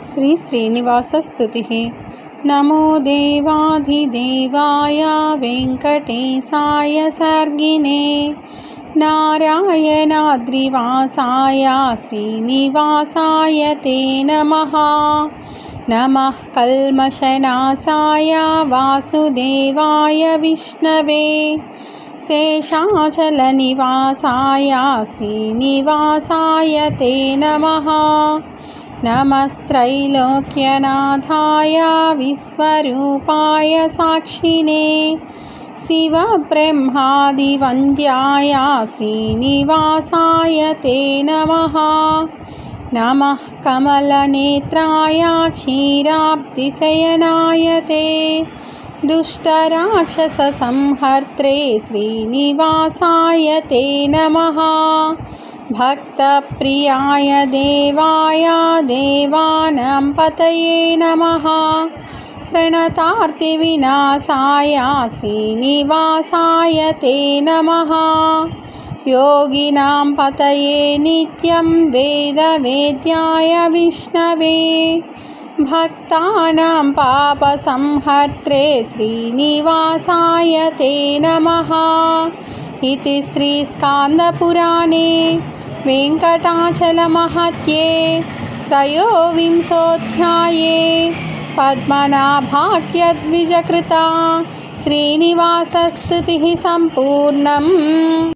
श्री श्रीनिवासस्तुतिः। नमो देवाधिदेवाय वेङ्कटेशाय सर्गिणे नारायणाद्रिवासाय श्रीनिवासाय ते नमः। नमः कल्मषनाशाय वासुदेवाय विष्णवे शेषाचलनिवासाय श्रीनिवासाय ते नमः। नमस्त्रैलोक्यनाथाय विश्वरूपाय साक्षिणे शिवब्रह्मादिवन्द्याय श्रीनिवासाय ते नमः। नमः कमलनेत्राय क्षीराब्धिशयनाय ते दुष्टराक्षससंहर्त्रे श्रीनिवासाय ते नमः। भक्तप्रियाय देवाय देवानां पतये नमः। प्रणतार्तिविनाशाय श्रीनिवासाय ते नमः। योगिनां पतये नित्यं वेदवेद्याय विष्णवे भक्तानां पापसंहर्त्रे श्रीनिवासाय ते नमः। इति श्रीस्कान्दपुराणे वेङ्कटाचलमहत्ये त्रयोविंशोऽध्याये पद्मनाभाख्यद्विजकृता श्रीनिवासस्तुतिः सम्पूर्णम्।